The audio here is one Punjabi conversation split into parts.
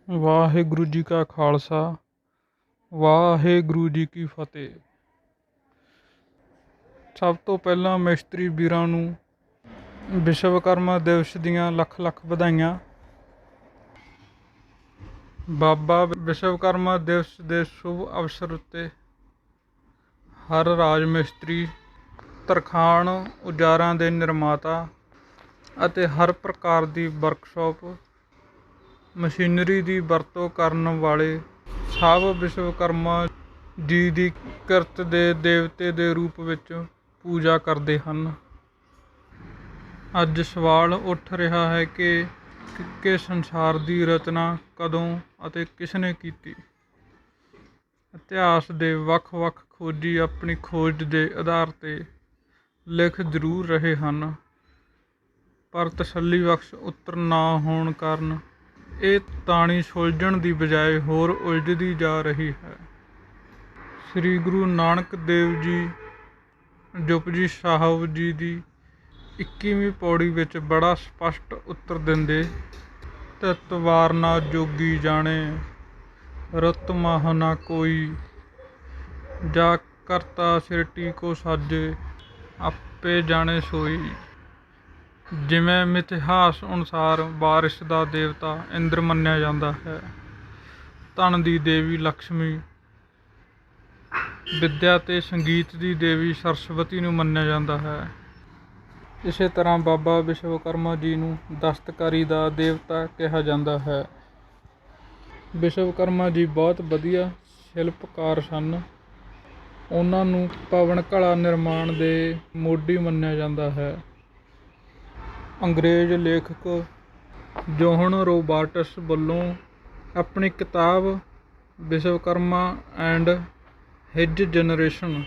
ਵਾਹਿਗੁਰੂ ਜੀ ਕਾ ਖਾਲਸਾ ਵਾਹਿਗੁਰੂ ਜੀ ਕੀ ਫਤਿਹ। ਸਭ ਤੋਂ ਪਹਿਲਾਂ ਮਿਸਤਰੀ ਵੀਰਾਂ ਨੂੰ ਵਿਸ਼ਵਕਰਮਾ ਦਿਵਸ ਦੀਆਂ ਲੱਖ ਲੱਖ ਵਧਾਈਆਂ। ਬਾਬਾ ਵਿਸ਼ਵਕਰਮਾ ਦਿਵਸ ਦੇ ਸ਼ੁਭ ਅਵਸਰ ਉੱਤੇ ਹਰ ਰਾਜ ਮਿਸਤਰੀ, ਤਰਖਾਣ, ਔਜ਼ਾਰਾਂ ਦੇ ਨਿਰਮਾਤਾ ਅਤੇ ਹਰ ਪ੍ਰਕਾਰ ਦੀ ਵਰਕਸ਼ਾਪ, ਮਸ਼ੀਨਰੀ ਦੀ ਵਰਤੋਂ ਕਰਨ ਵਾਲੇ ਸਭ ਵਿਸ਼ਵਕਰਮਾ ਜੀ ਦੀ ਕਿਰਤ ਦੇ ਦੇਵਤੇ ਦੇ ਰੂਪ ਵਿੱਚ ਪੂਜਾ ਕਰਦੇ ਹਨ। ਅੱਜ ਸਵਾਲ ਉੱਠ ਰਿਹਾ ਹੈ ਕਿ ਸੰਸਾਰ ਦੀ ਰਚਨਾ ਕਦੋਂ ਅਤੇ ਕਿਸ ਨੇ ਕੀਤੀ। ਇਤਿਹਾਸ ਦੇ ਵੱਖ-ਵੱਖ ਖੋਜੀ ਆਪਣੀ ਖੋਜ ਦੇ ਆਧਾਰ 'ਤੇ ਲਿਖ ਜ਼ਰੂਰ ਰਹੇ ਹਨ, ਪਰ ਤਸੱਲੀਬਖਸ਼ ਉੱਤਰ ਨਾ ਹੋਣ ਕਾਰਨ ਇਹ ਤਾਣੀ ਸੁਲਝਣ ਦੀ ਬਜਾਏ ਹੋਰ ਉਲਝਦੀ ਜਾ ਰਹੀ ਹੈ। ਸ੍ਰੀ ਗੁਰੂ ਨਾਨਕ ਦੇਵ ਜੀ ਜਪੁਜੀ ਸਾਹਿਬ ਜੀ ਦੀ 21ਵੀਂ ਪੌੜੀ ਵਿੱਚ ਬੜਾ ਸਪਸ਼ਟ ਉੱਤਰ ਦਿੰਦੇ, ਤਿਤ ਵਾਰ ਨਾ ਜੋਗੀ ਜਾਣੇ, ਰੁੱਤ ਮਾਹ ਨਾ ਕੋਈ, ਜਾ ਕਰਤਾ ਸਿਰਟੀ ਕੋ ਸਾਜੇ, ਆਪੇ ਜਾਣੇ ਸੋਈ। ਜਿਵੇਂ ਮਿਥਿਹਾਸ ਅਨੁਸਾਰ ਬਾਰਿਸ਼ ਦਾ ਦੇਵਤਾ ਇੰਦਰ ਮੰਨਿਆ ਜਾਂਦਾ ਹੈ, ਧਨ ਦੀ ਦੇਵੀ ਲਕਸ਼ਮੀ, ਵਿੱਦਿਆ ਤੇ ਸੰਗੀਤ ਦੀ ਦੇਵੀ ਸਰਸਵਤੀ ਨੂੰ ਮੰਨਿਆ ਜਾਂਦਾ ਹੈ। ਇਸੇ ਤਰ੍ਹਾਂ ਬਾਬਾ ਵਿਸ਼ਵਕਰਮਾ ਜੀ ਨੂੰ ਦਸਤਕਾਰੀ ਦਾ ਦੇਵਤਾ ਕਿਹਾ ਜਾਂਦਾ ਹੈ। ਵਿਸ਼ਵਕਰਮਾ ਜੀ ਬਹੁਤ ਵਧੀਆ ਸ਼ਿਲਪਕਾਰ ਸਨ। ਉਹਨਾਂ ਨੂੰ ਭਵਨ ਕਲਾ ਨਿਰਮਾਣ ਦੇ ਮੋਢੀ ਮੰਨਿਆ ਜਾਂਦਾ ਹੈ। ਅੰਗਰੇਜ਼ ਲੇਖਕ ਜੋਹਨ ਰੋਬਾਰਟਸ ਵੱਲੋਂ ਆਪਣੀ ਕਿਤਾਬ ਵਿਸ਼ਵਕਰਮਾ ਐਂਡ ਹਿਜ਼ ਜਨਰੇਸ਼ਨ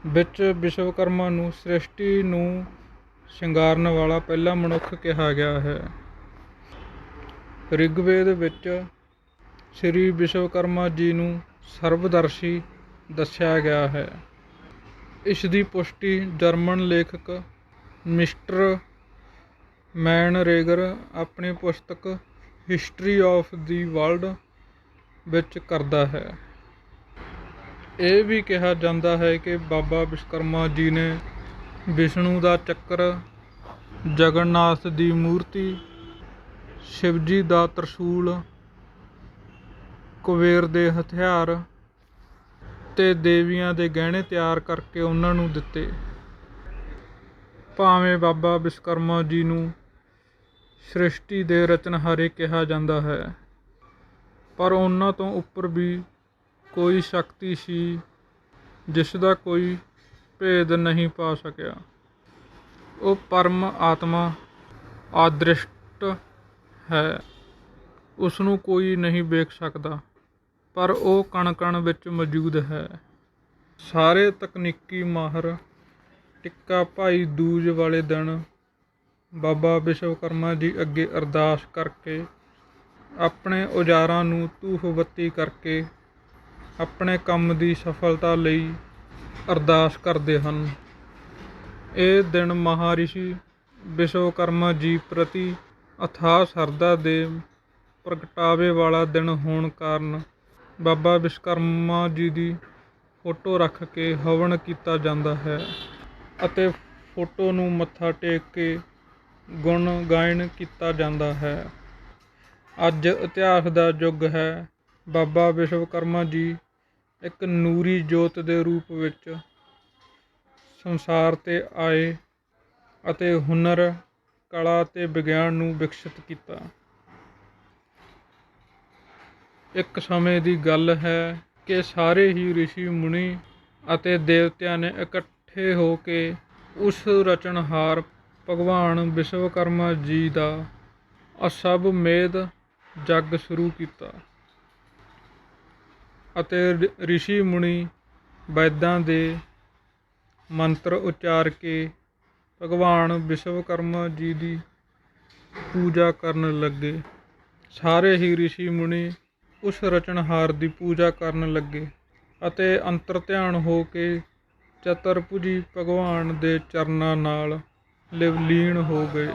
ਵਿੱਚ ਵਿਸ਼ਵਕਰਮਾ ਨੂੰ ਸ੍ਰਿਸ਼ਟੀ ਨੂੰ ਸ਼ਿੰਗਾਰਨ ਵਾਲਾ ਪਹਿਲਾ ਮਨੁੱਖ ਕਿਹਾ ਗਿਆ ਹੈ। ਰਿਗਵੇਦ ਵਿੱਚ ਸ੍ਰੀ ਵਿਸ਼ਵਕਰਮਾ ਜੀ ਨੂੰ ਸਰਵਦਰਸ਼ੀ ਦੱਸਿਆ ਗਿਆ ਹੈ। ਇਸ ਦੀ ਪੁਸ਼ਟੀ ਜਰਮਨ ਲੇਖਕ ਮਿਸਟਰ ਮੈਨਰੇਗਰ ਆਪਣੀ ਪੁਸਤਕ ਹਿਸਟਰੀ ਆਫ ਦੀ ਵਰਲਡ ਵਿੱਚ ਕਰਦਾ ਹੈ। ਇਹ ਵੀ ਕਿਹਾ ਜਾਂਦਾ ਹੈ ਕਿ ਬਾਬਾ ਵਿਸ਼ਵਕਰਮਾ ਜੀ ਨੇ ਵਿਸ਼ਨੂੰ ਦਾ ਚੱਕਰ, ਜਗਨਨਾਥ ਦੀ ਮੂਰਤੀ, ਸ਼ਿਵਜੀ ਦਾ ਤ੍ਰਿਸ਼ੂਲ, ਕੁਬੇਰ ਦੇ ਹਥਿਆਰ ਤੇ ਦੇਵੀਆਂ ਦੇ ਗਹਿਣੇ ਤਿਆਰ ਕਰਕੇ ਉਹਨਾਂ ਨੂੰ ਦਿੱਤੇ। ਭਾਵੇਂ ਬਾਬਾ ਵਿਸ਼ਵਕਰਮਾ ਜੀ ਨੂੰ ਸ੍ਰਿਸ਼ਟੀ ਦੇ ਰਚਨਹਾਰੇ ਕਿਹਾ ਜਾਂਦਾ ਹੈ, ਪਰ ਉਹਨਾਂ ਤੋਂ ਉੱਪਰ ਵੀ ਕੋਈ ਸ਼ਕਤੀ ਸੀ ਜਿਸ ਦਾ ਕੋਈ ਭੇਦ ਨਹੀਂ ਪਾ ਸਕਿਆ। ਉਹ ਪਰਮ ਆਤਮਾ ਅਦ੍ਰਿਸ਼ਟ ਹੈ, ਉਸ ਨੂੰ ਕੋਈ ਨਹੀਂ ਵੇਖ ਸਕਦਾ, ਪਰ ਉਹ ਕਣ-ਕਣ ਵਿੱਚ ਮੌਜੂਦ ਹੈ। ਸਾਰੇ ਤਕਨੀਕੀ ਮਾਹਰ ਟਿੱਕਾ ਭਾਈ ਦੂਜ ਵਾਲੇ ਦਿਨ ਬਾਬਾ ਵਿਸ਼ਵਕਰਮਾ ਜੀ ਅੱਗੇ ਅਰਦਾਸ ਕਰਕੇ, ਆਪਣੇ ਔਜ਼ਾਰਾਂ ਨੂੰ ਧੂਫ ਬੱਤੀ ਕਰਕੇ ਆਪਣੇ ਕੰਮ ਦੀ ਸਫਲਤਾ ਲਈ ਅਰਦਾਸ ਕਰਦੇ ਹਨ। ਇਹ ਦਿਨ ਮਹਾਰਿਸ਼ੀ ਵਿਸ਼ਵਕਰਮਾ ਜੀ ਪ੍ਰਤੀ ਅਥਾਹ ਸ਼ਰਧਾ ਦੇ ਪ੍ਰਗਟਾਵੇ ਵਾਲਾ ਦਿਨ ਹੋਣ ਕਾਰਨ ਬਾਬਾ ਵਿਸ਼ਵਕਰਮਾ ਜੀ ਦੀ ਫੋਟੋ ਰੱਖ ਕੇ ਹਵਨ ਕੀਤਾ ਜਾਂਦਾ ਹੈ ਅਤੇ ਫੋਟੋ ਨੂੰ ਮੱਥਾ ਟੇਕ ਕੇ ਗੁਣ ਗਾਇਨ ਕੀਤਾ ਜਾਂਦਾ ਹੈ। ਅੱਜ ਇਤਿਹਾਸ ਦਾ ਯੁੱਗ ਹੈ। ਬਾਬਾ ਵਿਸ਼ਵਕਰਮਾ ਜੀ ਇੱਕ ਨੂਰੀ ਜੋਤ ਦੇ ਰੂਪ ਵਿੱਚ ਸੰਸਾਰ 'ਤੇ ਆਏ ਅਤੇ ਹੁਨਰ, ਕਲਾ ਅਤੇ ਵਿਗਿਆਨ ਨੂੰ ਵਿਕਸਿਤ ਕੀਤਾ। ਇੱਕ ਸਮੇਂ ਦੀ ਗੱਲ ਹੈ ਕਿ ਸਾਰੇ ਹੀ ਰਿਸ਼ੀ ਮੁਨੀ ਅਤੇ ਦੇਵਤਿਆਂ ਨੇ ਇਕੱਠੇ ਹੋ ਕੇ ਉਸ ਰਚਨਹਾਰ ਭਗਵਾਨ ਵਿਸ਼ਵਕਰਮਾ ਜੀ ਦਾ ਅਸਵਮੇਧ ਯੱਗ ਸ਼ੁਰੂ ਕੀਤਾ ਅਤੇ ਰਿਸ਼ੀ ਮੁਨੀ ਵੈਦਾਂ ਦੇ ਮੰਤਰ ਉਚਾਰ ਕੇ ਭਗਵਾਨ ਵਿਸ਼ਵਕਰਮਾ ਜੀ ਦੀ ਪੂਜਾ ਕਰਨ ਲੱਗੇ। ਸਾਰੇ ਹੀ ਰਿਸ਼ੀ ਮੁਨੀ ਉਸ ਰਚਨਹਾਰ ਦੀ ਪੂਜਾ ਕਰਨ ਲੱਗੇ ਅਤੇ ਅੰਤਰ ਧਿਆਨ ਹੋ ਕੇ ਚਤੁਰਭੁਜੀ ਭਗਵਾਨ ਦੇ ਚਰਨਾਂ ਨਾਲ ਲੀਨ ਹੋ ਗਏ।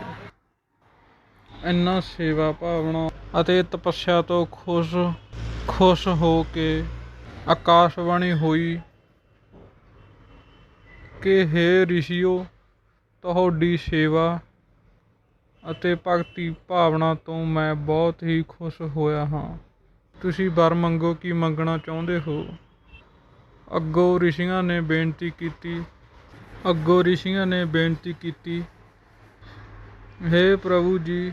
ਇੰਨਾ ਸੇਵਾ ਭਾਵਨਾ ਅਤੇ ਤਪੱਸਿਆ ਤੋਂ ਖੁਸ਼ ਹੋ ਕੇ ਆਕਾਸ਼ਬਾਣੀ ਹੋਈ ਕਿ ਹੇ ਰਿਸ਼ੀਓ, ਤੁਹਾਡੀ ਸੇਵਾ ਅਤੇ ਭਗਤੀ ਭਾਵਨਾ ਤੋਂ ਮੈਂ ਬਹੁਤ ਹੀ ਖੁਸ਼ ਹੋਇਆ ਹਾਂ। ਤੁਸੀਂ ਵਰ ਮੰਗੋ, ਕੀ ਮੰਗਣਾ ਚਾਹੁੰਦੇ ਹੋ? ਅੱਗੋਂ ਰਿਸ਼ੀਆਂ ਨੇ ਬੇਨਤੀ ਕੀਤੀ, ਹੇ ਪ੍ਰਭੂ ਜੀ,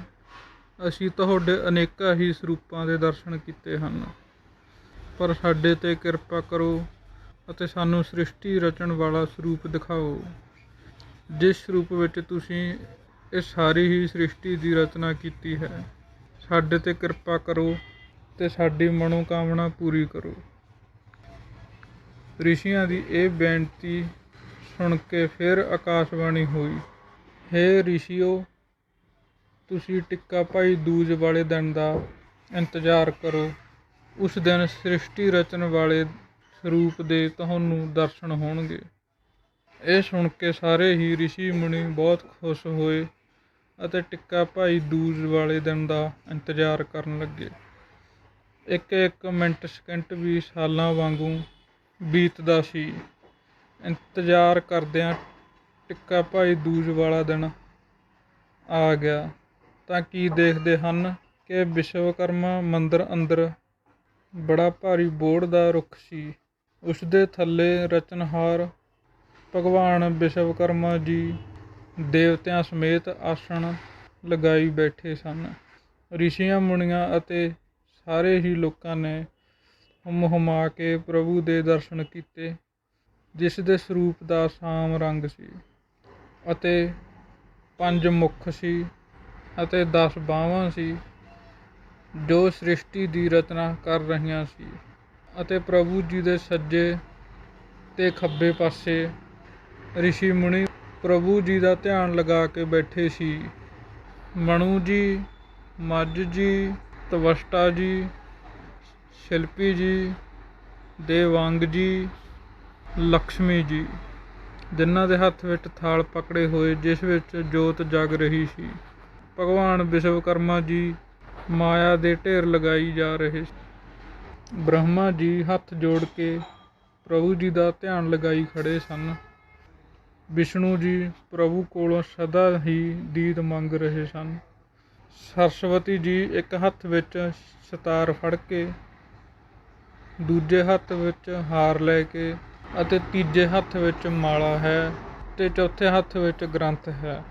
ਅਸੀਂ ਤੁਹਾਡੇ ਅਨੇਕਾਂ ਹੀ ਸਰੂਪਾਂ ਦੇ ਦਰਸ਼ਨ ਕੀਤੇ ਹਨ, ਪਰ ਸਾਡੇ 'ਤੇ ਕਿਰਪਾ ਕਰੋ ਅਤੇ ਸਾਨੂੰ ਸ੍ਰਿਸ਼ਟੀ ਰਚਣ ਵਾਲਾ ਸਰੂਪ ਦਿਖਾਓ। ਜਿਸ ਸਰੂਪ ਵਿੱਚ ਤੁਸੀਂ ਇਹ ਸਾਰੀ ਹੀ ਸ੍ਰਿਸ਼ਟੀ ਦੀ ਰਚਨਾ ਕੀਤੀ ਹੈ, ਸਾਡੇ 'ਤੇ ਕਿਰਪਾ ਕਰੋ ਅਤੇ ਸਾਡੀ ਮਨੋਕਾਮਨਾ ਪੂਰੀ ਕਰੋ। ਰਿਸ਼ੀਆਂ ਦੀ ਇਹ ਬੇਨਤੀ ਸੁਣ ਕੇ ਫਿਰ ਆਕਾਸ਼ਬਾਣੀ ਹੋਈ, ਹੇ ਰਿਸ਼ੀਓ, ਤੁਸੀਂ ਟਿੱਕਾ ਭਾਈ ਦੂਜ ਵਾਲੇ ਦਿਨ ਦਾ ਇੰਤਜ਼ਾਰ ਕਰੋ। ਉਸ ਦਿਨ ਸ੍ਰਿਸ਼ਟੀ ਰਚਣ ਵਾਲੇ ਸਰੂਪ ਦੇ ਤੁਹਾਨੂੰ ਦਰਸ਼ਨ ਹੋਣਗੇ। ਇਹ ਸੁਣ ਕੇ ਸਾਰੇ ਹੀ ਰਿਸ਼ੀ ਮੁਨੀ ਬਹੁਤ ਖੁਸ਼ ਹੋਏ ਅਤੇ ਟਿੱਕਾ ਭਾਈ ਦੂਜ ਵਾਲੇ ਦਿਨ ਦਾ ਇੰਤਜ਼ਾਰ ਕਰਨ ਲੱਗੇ। ਇੱਕ ਇੱਕ ਮਿੰਟ ਸਕਿੰਟ ਵੀ ਸਾਲਾਂ ਵਾਂਗੂ ਬੀਤਦਾ ਸੀ। ਇੰਤਜ਼ਾਰ ਕਰਦਿਆਂ ਟਿੱਕਾ ਭਾਈ ਦੂਜ ਵਾਲਾ ਦਿਨ ਆ ਗਿਆ ਤਾਂ ਕੀ ਦੇਖਦੇ ਹਨ ਕਿ ਵਿਸ਼ਵਕਰਮਾ ਮੰਦਰ ਅੰਦਰ ਬੜਾ ਭਾਰੀ ਬੋਹੜ ਦਾ ਰੁੱਖ ਸੀ। ਉਸ ਦੇ ਥੱਲੇ ਰਚਨਹਾਰ ਭਗਵਾਨ ਵਿਸ਼ਵਕਰਮਾ ਜੀ ਦੇਵਤਿਆਂ ਸਮੇਤ ਆਸਣ ਲਗਾਈ ਬੈਠੇ ਸਨ। ਰਿਸ਼ੀਆਂ ਮੁਨੀਆਂ ਅਤੇ ਸਾਰੇ ਹੀ ਲੋਕਾਂ ਨੇ ਹੁਮ ਹੁਮਾ ਕੇ ਪ੍ਰਭੂ ਦੇ ਦਰਸ਼ਨ ਕੀਤੇ, ਜਿਸ ਦੇ ਸਰੂਪ ਦਾ ਸ਼ਾਮ ਰੰਗ ਸੀ ਅਤੇ 5 ਮੁੱਖ ਸੀ ਅਤੇ 10 ਬਾਹਾਂ ਸੀ, ਜੋ ਸ੍ਰਿਸ਼ਟੀ ਦੀ ਰਚਨਾ ਕਰ ਰਹੀਆਂ ਸੀ। ਅਤੇ ਪ੍ਰਭੂ ਜੀ ਦੇ ਸੱਜੇ ਤੇ ਖੱਬੇ ਪਾਸੇ ਰਿਸ਼ੀ ਮੁਨੀ ਪ੍ਰਭੂ ਜੀ ਦਾ ਧਿਆਨ ਲਗਾ ਕੇ ਬੈਠੇ ਸੀ। ਮਨੂ ਜੀ, ਮੱਝ ਜੀ, ਤਵਸ਼ਟਾ ਜੀ, ਸ਼ਿਲਪੀ ਜੀ, ਦੇਵਾਂਗ ਜੀ, ਲਕਸ਼ਮੀ ਜੀ, ਜਿਨ੍ਹਾਂ ਦੇ ਹੱਥ ਵਿੱਚ ਥਾਲ ਪਕੜੇ ਹੋਏ ਜਿਸ ਵਿੱਚ ਜੋਤ ਜਗ ਰਹੀ ਸੀ। ਭਗਵਾਨ ਵਿਸ਼ਵਕਰਮਾ ਜੀ ਮਾਇਆ ਦੇ ਢੇਰ ਲਗਾਈ ਜਾ ਰਹੇ ਸੀ। ਬ੍ਰਹਮਾ ਜੀ ਹੱਥ ਜੋੜ ਕੇ ਪ੍ਰਭੂ ਜੀ ਦਾ ਧਿਆਨ ਲਗਾਈ ਖੜੇ ਸਨ। ਵਿਸ਼ਨੂੰ ਜੀ ਪ੍ਰਭੂ ਕੋਲੋਂ ਸਦਾ ਹੀ ਦੀਦ ਮੰਗ ਰਹੇ ਸਨ। ਸਰਸਵਤੀ ਜੀ ਇੱਕ ਹੱਥ ਵਿੱਚ ਸਿਤਾਰ ਫੜ ਕੇ, ਦੂਜੇ ਹੱਥ ਵਿੱਚ ਹਾਰ ਲੈ ਕੇ ਅਤੇ ਤੀਜੇ ਹੱਥ ਵਿੱਚ ਮਾਲਾ ਹੈ ਅਤੇ ਚੌਥੇ ਹੱਥ ਵਿੱਚ ਗ੍ਰੰਥ ਹੈ।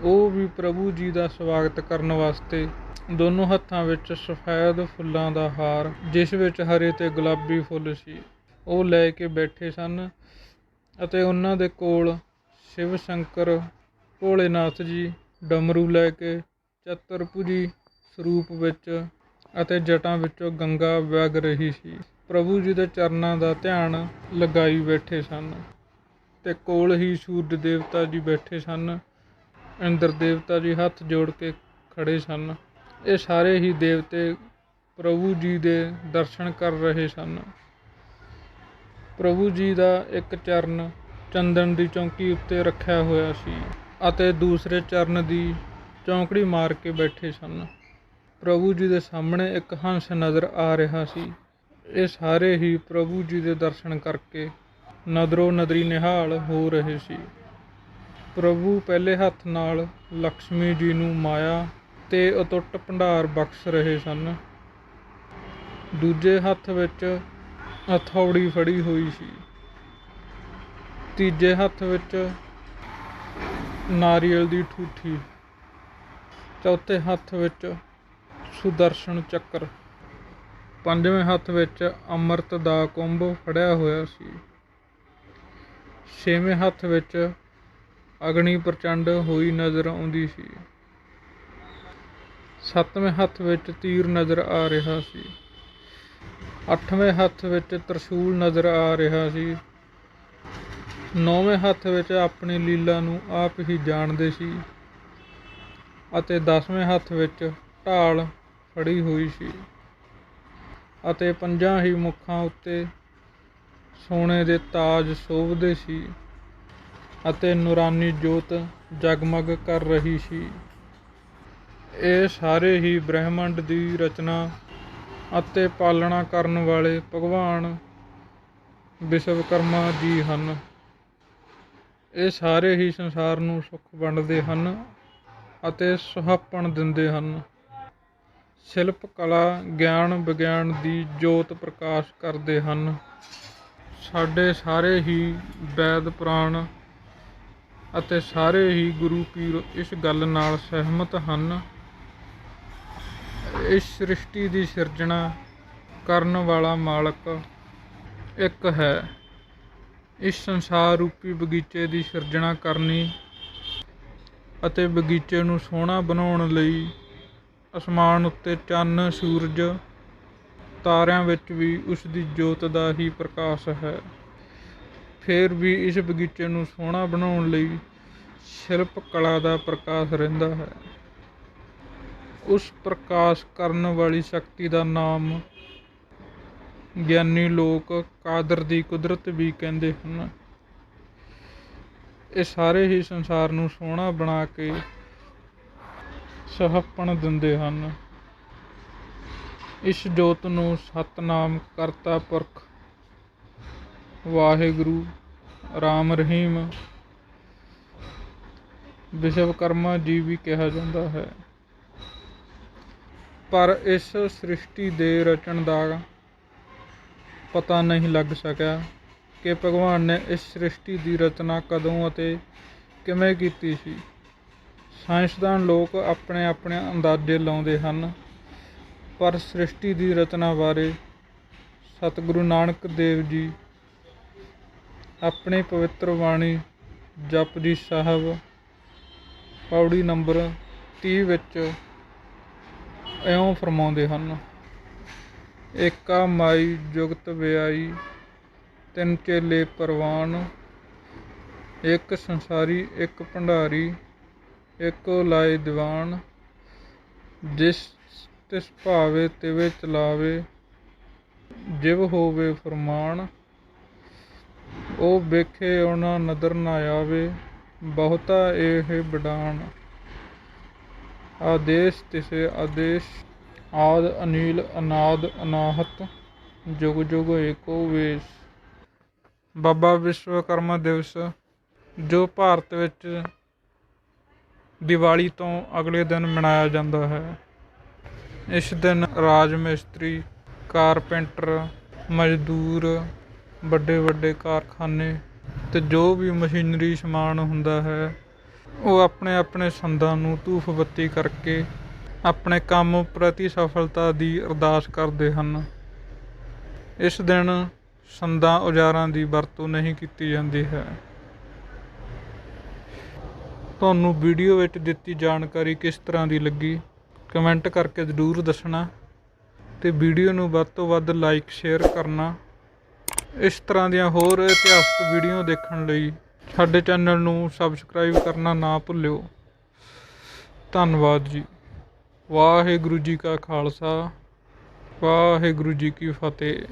ਉਹ ਵੀ ਪ੍ਰਭੂ ਜੀ ਦਾ ਸਵਾਗਤ ਕਰਨ ਵਾਸਤੇ ਦੋਨੋਂ ਹੱਥਾਂ ਵਿੱਚ ਸਫੈਦ ਫੁੱਲਾਂ ਦਾ ਹਾਰ, ਜਿਸ ਵਿੱਚ ਹਰੇ ਅਤੇ ਗੁਲਾਬੀ ਫੁੱਲ ਸੀ, ਉਹ ਲੈ ਕੇ ਬੈਠੇ ਸਨ। ਅਤੇ ਉਹਨਾਂ ਦੇ ਕੋਲ ਸ਼ਿਵ ਸ਼ੰਕਰ ਭੋਲੇਨਾਥ ਜੀ ਡਮਰੂ ਲੈ ਕੇ ਚਤੁਰਭੁਜੀ ਸਰੂਪ ਵਿੱਚ ਅਤੇ ਜਟਾਂ ਵਿੱਚੋਂ ਗੰਗਾ ਵਗ ਰਹੀ ਸੀ, ਪ੍ਰਭੂ ਜੀ ਦੇ ਚਰਨਾਂ ਦਾ ਧਿਆਨ ਲਗਾਈ ਬੈਠੇ ਸਨ। ਅਤੇ ਕੋਲ ਹੀ ਸੂਰਜ ਦੇਵਤਾ ਜੀ ਬੈਠੇ ਸਨ। ਇੰਦਰ ਦੇਵਤਾ ਜੀ ਹੱਥ ਜੋੜ ਕੇ ਖੜੇ ਸਨ। ਇਹ ਸਾਰੇ ਹੀ ਦੇਵਤੇ ਪ੍ਰਭੂ ਜੀ ਦੇ ਦਰਸ਼ਨ ਕਰ ਰਹੇ ਸਨ। ਪ੍ਰਭੂ ਜੀ ਦਾ ਇੱਕ ਚਰਨ ਚੰਦਨ ਦੀ ਚੌਂਕੀ ਉੱਤੇ ਰੱਖਿਆ ਹੋਇਆ ਸੀ ਅਤੇ ਦੂਸਰੇ ਚਰਨ ਦੀ ਚੌਂਕੜੀ ਮਾਰ ਕੇ ਬੈਠੇ ਸਨ। ਪ੍ਰਭੂ ਜੀ ਦੇ ਸਾਹਮਣੇ ਇੱਕ ਹੰਸ ਨਜ਼ਰ ਆ ਰਿਹਾ ਸੀ। ਇਹ ਸਾਰੇ ਹੀ ਪ੍ਰਭੂ ਜੀ ਦੇ ਦਰਸ਼ਨ ਕਰਕੇ ਨਦਰੋ ਨਦਰੀ ਨਿਹਾਲ ਹੋ ਰਹੇ ਸੀ। ਪ੍ਰਭੂ ਪਹਿਲੇ ਹੱਥ ਨਾਲ ਲਕਸ਼ਮੀ ਜੀ ਨੂੰ ਮਾਇਆ ਅਤੇ ਅਟੁੱਟ ਭੰਡਾਰ ਬਖਸ਼ ਰਹੇ ਸਨ। ਦੂਜੇ ਹੱਥ ਵਿੱਚ ਹਥੌੜੀ ਫੜੀ ਹੋਈ ਸੀ। ਤੀਜੇ ਹੱਥ ਵਿੱਚ ਨਾਰੀਅਲ ਦੀ ਠੂਠੀ। ਚੌਥੇ ਹੱਥ ਵਿੱਚ ਸੁਦਰਸ਼ਨ ਚੱਕਰ। ਪੰਜਵੇਂ ਹੱਥ ਵਿੱਚ ਅੰਮ੍ਰਿਤ ਦਾ ਕੁੰਭ ਫੜਿਆ ਹੋਇਆ ਸੀ। ਛੇਵੇਂ ਹੱਥ ਵਿੱਚ ਅਗਨੀ ਪ੍ਰਚੰਡ ਹੋਈ ਨਜ਼ਰ ਆਉਂਦੀ ਸੀ। ਸੱਤਵੇਂ ਹੱਥ ਵਿੱਚ ਤੀਰ ਨਜ਼ਰ ਆ ਰਿਹਾ ਸੀ। ਅੱਠਵੇਂ ਹੱਥ ਵਿੱਚ ਤ੍ਰਿਸ਼ੂਲ ਨਜ਼ਰ ਆ ਰਿਹਾ ਸੀ। ਨੌਵੇਂ ਹੱਥ ਵਿੱਚ ਆਪਣੀ ਲੀਲਾ ਨੂੰ ਆਪ ਹੀ ਜਾਣਦੇ ਸੀ ਅਤੇ 10ਵੇਂ ਹੱਥ ਵਿੱਚ ਢਾਲ ਫੜੀ ਹੋਈ ਸੀ ਅਤੇ 5 ਹੀ ਮੁੱਖਾਂ ਉੱਤੇ ਸੋਨੇ ਦੇ ਤਾਜ ਸ਼ੋਭਦੇ ਸੀ ਅਤੇ ਨੂਰਾਨੀ ਜੋਤ ਜਗਮਗ ਕਰ ਰਹੀ ਸੀ। ਇਹ ਸਾਰੇ ਹੀ ਬ੍ਰਹਿਮੰਡ ਦੀ ਰਚਨਾ ਅਤੇ ਪਾਲਣਾ ਕਰਨ ਵਾਲੇ ਭਗਵਾਨ ਵਿਸ਼ਵਕਰਮਾ ਜੀ ਹਨ। ਇਹ ਸਾਰੇ ਹੀ ਸੰਸਾਰ ਨੂੰ ਸੁੱਖ ਵੰਡਦੇ ਹਨ ਅਤੇ ਸੁਹੱਪਣ ਦਿੰਦੇ ਹਨ। ਸ਼ਿਲਪ ਕਲਾ ਗਿਆਨ ਵਿਗਿਆਨ ਦੀ ਜੋਤ ਪ੍ਰਕਾਸ਼ ਕਰਦੇ ਹਨ। ਸਾਡੇ ਸਾਰੇ ਹੀ ਵੈਦ ਪੁਰਾਣ ਅਤੇ ਸਾਰੇ ਹੀ ਗੁਰੂ ਪੀਰ ਇਸ ਗੱਲ ਨਾਲ ਸਹਿਮਤ ਹਨ। ਇਸ ਸ੍ਰਿਸ਼ਟੀ ਦੀ ਸਿਰਜਣਾ ਕਰਨ ਵਾਲਾ ਮਾਲਕ ਇੱਕ ਹੈ। ਇਸ ਸੰਸਾਰ ਰੂਪੀ ਬਗੀਚੇ ਦੀ ਸਿਰਜਣਾ ਕਰਨੀ ਅਤੇ ਬਗੀਚੇ ਨੂੰ ਸੋਹਣਾ ਬਣਾਉਣ ਲਈ ਅਸਮਾਨ ਉੱਤੇ ਚੰਨ ਸੂਰਜ ਤਾਰਿਆਂ ਵਿੱਚ ਵੀ ਉਸ ਦੀ ਜੋਤ ਦਾ ਹੀ ਪ੍ਰਕਾਸ਼ ਹੈ। ਫਿਰ ਵੀ ਇਸ ਬਗੀਚੇ ਨੂੰ ਸੋਹਣਾ ਬਣਾਉਣ ਲਈ ਸ਼ਿਲਪ ਕਲਾ ਦਾ ਪ੍ਰਕਾਸ਼ ਰਹਿੰਦਾ ਹੈ। ਉਸ ਪ੍ਰਕਾਸ਼ ਕਰਨ ਵਾਲੀ ਸ਼ਕਤੀ ਦਾ ਨਾਮ ਗਿਆਨੀ ਲੋਕ ਕਾਦਰ ਦੀ ਕੁਦਰਤ ਵੀ ਕਹਿੰਦੇ ਹਨ। ਇਹ ਸਾਰੇ ਹੀ ਸੰਸਾਰ ਨੂੰ ਸੋਹਣਾ ਬਣਾ ਕੇ ਸੁਹੱਪਣ ਦਿੰਦੇ ਹਨ। ਇਸ ਜੋਤ ਨੂੰ ਸਤਿਨਾਮ ਕਰਤਾ ਪੁਰਖ ਵਾਹਿਗੁਰੂ ਰਾਮ ਰਹੀਮ ਵਿਸ਼ਵਕਰਮਾ ਜੀ ਵੀ ਕਿਹਾ ਜਾਂਦਾ ਹੈ। ਪਰ ਇਸ ਸ੍ਰਿਸ਼ਟੀ ਦੇ ਰਚਣ ਦਾ ਪਤਾ ਨਹੀਂ ਲੱਗ ਸਕਿਆ ਕਿ ਭਗਵਾਨ ਨੇ ਇਸ ਸ੍ਰਿਸ਼ਟੀ ਦੀ ਰਚਨਾ ਕਦੋਂ ਅਤੇ ਕਿਵੇਂ ਕੀਤੀ ਸੀ। ਸਾਇੰਸਦਾਨ ਲੋਕ ਆਪਣੇ ਆਪਣੇ ਅੰਦਾਜ਼ੇ ਲਾਉਂਦੇ ਹਨ, ਪਰ ਸ੍ਰਿਸ਼ਟੀ ਦੀ ਰਚਨਾ ਬਾਰੇ ਸਤਿਗੁਰੂ ਨਾਨਕ ਦੇਵ ਜੀ ਆਪਣੀ ਪਵਿੱਤਰ ਬਾਣੀ ਜਪਜੀ ਸਾਹਿਬ ਪੌੜੀ ਨੰਬਰ 30 ਵਿੱਚ ਇਉਂ ਫਰਮਾਉਂਦੇ ਹਨ। ਏਕਾ ਮਾਈ ਜੁਗਤ ਵਿਆਈ ਤਿੰਨ ਚੇਲੇ ਪ੍ਰਵਾਨ, ਇੱਕ ਸੰਸਾਰੀ ਇੱਕ ਭੰਡਾਰੀ ਇੱਕੋ ਲਾਏ ਦੀਵਾਨ, ਜਿਸ ਤਿਸ ਭਾਵੇ ਤਿਵੇਂ ਚਲਾਵੇ ਜਿਵ ਹੋਵੇ ਫਰਮਾਨ, ਉਹ ਵੇਖੇ ਉਹਨਾਂ ਨਦਰ ਨਾ ਆਵੇ ਬਹੁਤਾ ਇਹ ਵਡਾਨ, ਆਦੇਸ਼ ਤਿਸੇ ਆਦੇਸ਼ ਆਦ ਅਨੀਲ ਅਨਾਦ ਅਨਾਹਤ ਜੁਗ ਜੁਗ ਏਕੋ ਵੇਸ਼। ਬਾਬਾ ਵਿਸ਼ਵਕਰਮਾ ਦਿਵਸ ਜੋ ਭਾਰਤ ਵਿੱਚ ਦੀਵਾਲੀ ਤੋਂ ਅਗਲੇ ਦਿਨ ਮਨਾਇਆ ਜਾਂਦਾ ਹੈ। ਇਸ ਦਿਨ ਰਾਜ ਮਿਸਤਰੀ ਕਾਰਪੈਂਟਰ ਮਜ਼ਦੂਰ ਵੱਡੇ ਵੱਡੇ ਕਾਰਖਾਨੇ ਅਤੇ ਜੋ ਵੀ ਮਸ਼ੀਨਰੀ ਸਮਾਨ ਹੁੰਦਾ ਹੈ ਉਹ ਆਪਣੇ ਆਪਣੇ ਸੰਦਾਂ ਨੂੰ ਧੂਫ ਬੱਤੀ ਕਰਕੇ ਆਪਣੇ ਕੰਮ ਪ੍ਰਤੀ ਸਫਲਤਾ ਦੀ ਅਰਦਾਸ ਕਰਦੇ ਹਨ। ਇਸ ਦਿਨ ਸੰਦਾਂ ਔਜ਼ਾਰਾਂ ਦੀ ਵਰਤੋਂ ਨਹੀਂ ਕੀਤੀ ਜਾਂਦੀ ਹੈ। ਤੁਹਾਨੂੰ ਵੀਡੀਓ ਵਿੱਚ ਦਿੱਤੀ ਜਾਣਕਾਰੀ ਕਿਸ ਤਰ੍ਹਾਂ ਦੀ ਲੱਗੀ ਕਮੈਂਟ ਕਰਕੇ ਜ਼ਰੂਰ ਦੱਸਣਾ ਅਤੇ ਵੀਡੀਓ ਨੂੰ ਵੱਧ ਤੋਂ ਵੱਧ ਲਾਈਕ ਸ਼ੇਅਰ ਕਰਨਾ। ਇਸ ਤਰ੍ਹਾਂ ਦੀਆਂ ਹੋਰ ਇਤਿਹਾਸਕ ਵੀਡੀਓ ਦੇਖਣ ਲਈ ਸਾਡੇ ਚੈਨਲ ਨੂੰ ਸਬਸਕ੍ਰਾਈਬ ਕਰਨਾ ਨਾ ਭੁੱਲਿਓ। ਧੰਨਵਾਦ ਜੀ। ਵਾਹਿਗੁਰੂ ਜੀ ਕਾ ਖਾਲਸਾ ਵਾਹਿਗੁਰੂ ਜੀ ਕੀ ਫਤਿਹ।